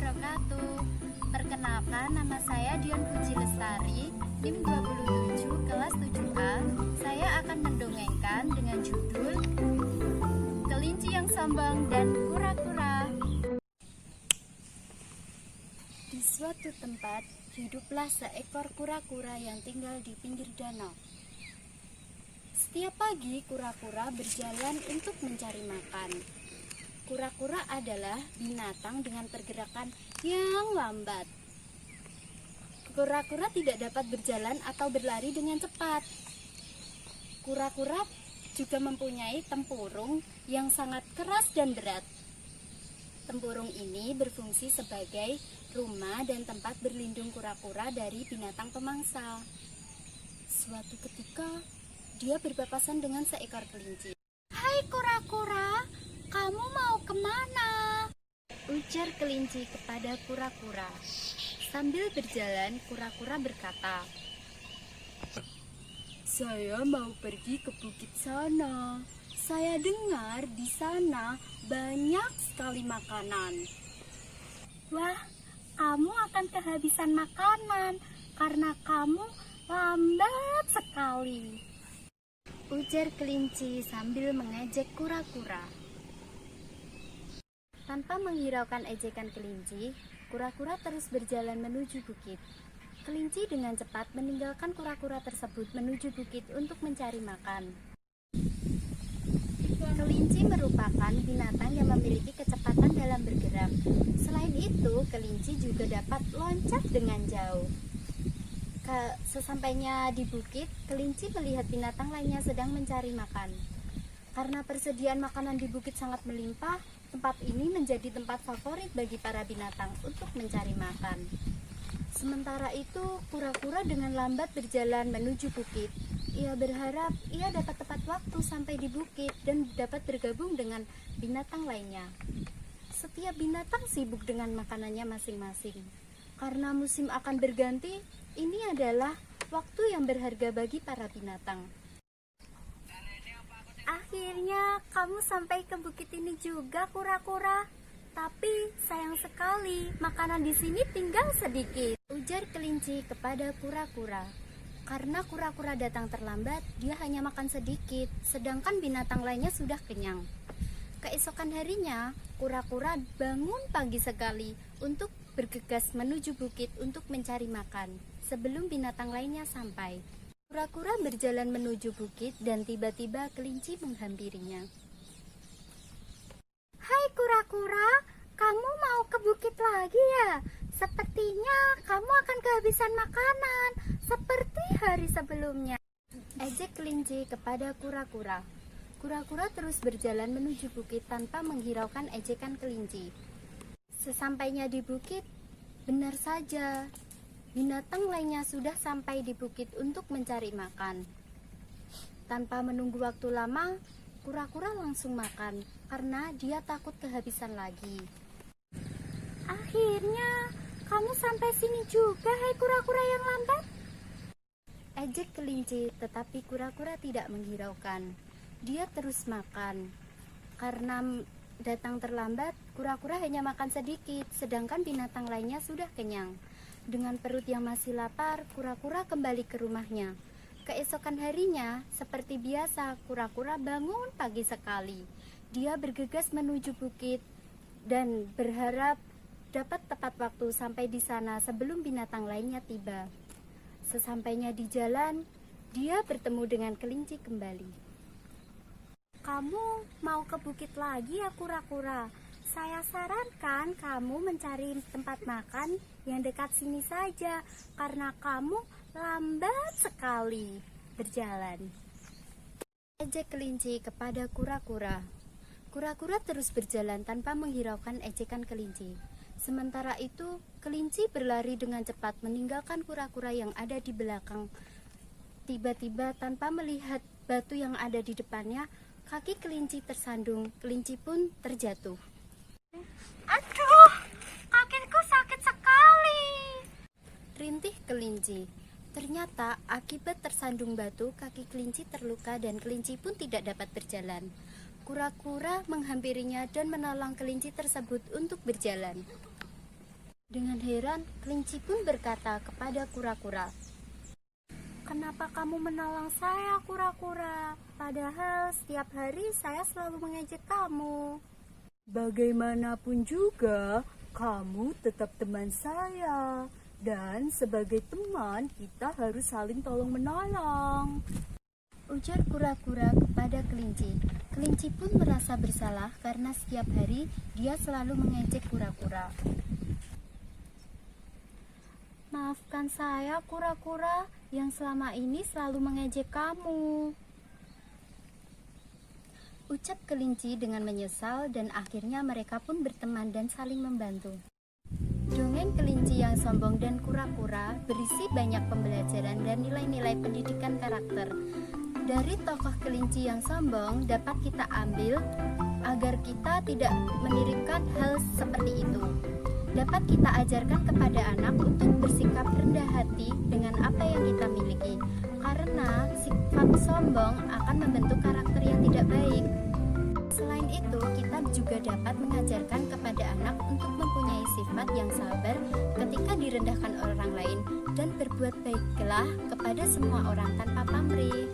wabarakatuh. Perkenalkan, nama saya Dian Puji Lestari, NIM 27 kelas 7A. Saya akan mendongengkan dengan judul Kelinci yang Sombong dan Kura-kura. Di suatu tempat, hiduplah seekor kura-kura yang tinggal di pinggir danau. Setiap pagi, kura-kura berjalan untuk mencari makan. Kura-kura adalah binatang dengan pergerakan yang lambat. Kura-kura tidak dapat berjalan atau berlari dengan cepat. Kura-kura juga mempunyai tempurung yang sangat keras dan berat. Tempurung ini berfungsi sebagai rumah dan tempat berlindung kura-kura dari binatang pemangsa. Suatu ketika, dia berpapasan dengan seekor kelinci. "Hai kura-kura, kamu mau kemana?" ujar kelinci kepada kura-kura. Sambil berjalan, kura-kura berkata, "Saya mau pergi ke bukit sana. Saya dengar di sana banyak sekali makanan." "Wah, kamu akan kehabisan makanan karena kamu lambat sekali," ujar kelinci sambil mengejek kura-kura. Tanpa menghiraukan ejekan kelinci, kura-kura terus berjalan menuju bukit. Kelinci dengan cepat meninggalkan kura-kura tersebut menuju bukit untuk mencari makan. Kelinci merupakan binatang yang memiliki kecepatan dalam bergerak. Selain itu, kelinci juga dapat loncat dengan jauh. Sesampainya di bukit, kelinci melihat binatang lainnya sedang mencari makan. Karena persediaan makanan di bukit sangat melimpah, tempat ini menjadi tempat favorit bagi para binatang untuk mencari makan. Sementara itu, kura-kura dengan lambat berjalan menuju bukit. Ia berharap ia dapat tepat waktu sampai di bukit dan dapat bergabung dengan binatang lainnya. Setiap binatang sibuk dengan makanannya masing-masing. Karena musim akan berganti, ini adalah waktu yang berharga bagi para binatang. "Akhirnya kamu sampai ke bukit ini juga, kura-kura. Tapi sayang sekali, makanan di sini tinggal sedikit," ujar kelinci kepada kura-kura. Karena kura-kura datang terlambat, dia hanya makan sedikit, sedangkan binatang lainnya sudah kenyang. Keesokan harinya, kura-kura bangun pagi sekali untuk bergegas menuju bukit untuk mencari makan sebelum binatang lainnya sampai. Kura-kura berjalan menuju bukit dan tiba-tiba kelinci menghampirinya. "Hai kura-kura, kamu mau ke bukit lagi ya? Sepertinya kamu akan kehabisan makanan seperti hari sebelumnya," ejek kelinci kepada kura-kura. Kura-kura terus berjalan menuju bukit tanpa menghiraukan ejekan kelinci. Sesampainya di bukit, benar saja, binatang lainnya sudah sampai di bukit untuk mencari makan. Tanpa menunggu waktu lama, kura-kura langsung makan karena dia takut kehabisan lagi. "Akhirnya kamu sampai sini juga, hai kura-kura yang lambat," ejek kelinci, tetapi kura-kura tidak menghiraukan. Dia terus makan. Karena datang terlambat, kura-kura hanya makan sedikit, sedangkan binatang lainnya sudah kenyang. Dengan perut yang masih lapar, kura-kura kembali ke rumahnya. Keesokan harinya, seperti biasa, kura-kura bangun pagi sekali. Dia bergegas menuju bukit dan berharap dapat tepat waktu sampai di sana sebelum binatang lainnya tiba. Sesampainya di jalan, dia bertemu dengan kelinci kembali. "Kamu mau ke bukit lagi ya kura-kura? Saya sarankan kamu mencari tempat makan yang dekat sini saja karena kamu lambat sekali berjalan," ejek kelinci kepada kura-kura. Kura-kura terus berjalan tanpa menghiraukan ejekan kelinci. Sementara itu, kelinci berlari dengan cepat meninggalkan kura-kura yang ada di belakang. Tiba-tiba tanpa melihat batu yang ada di depannya, kaki kelinci tersandung, kelinci pun terjatuh. "Aduh, kakiku sakit sekali," rintih kelinci. Ternyata akibat tersandung batu, kaki kelinci terluka dan kelinci pun tidak dapat berjalan. Kura-kura menghampirinya dan menolong kelinci tersebut untuk berjalan. Dengan heran, kelinci pun berkata kepada kura-kura, "Kenapa kamu menolong saya, kura-kura? Padahal setiap hari saya selalu mengejek kamu." Bagaimanapun juga, kamu tetap teman saya. Dan sebagai teman, kita harus saling tolong-menolong. Ujar kura-kura kepada kelinci. Kelinci pun merasa bersalah karena setiap hari dia selalu mengejek kura-kura. "Maafkan saya, kura-kura, yang selama ini selalu mengejek kamu," ucap kelinci dengan menyesal, dan akhirnya mereka pun berteman dan saling membantu. Dongeng kelinci yang sombong dan kura-kura berisi banyak pembelajaran dan nilai-nilai pendidikan karakter. Dari tokoh kelinci yang sombong dapat kita ambil agar kita tidak menirukan hal seperti itu. Dapat kita ajarkan kepada anak untuk bersikap rendah hati dengan apa yang kita miliki, karena sifat sombong akan membentuk karakter yang tidak baik. Selain itu, kita juga dapat mengajarkan kepada anak untuk mempunyai sifat yang sabar ketika direndahkan orang lain dan berbuat baiklah kepada semua orang tanpa pamrih.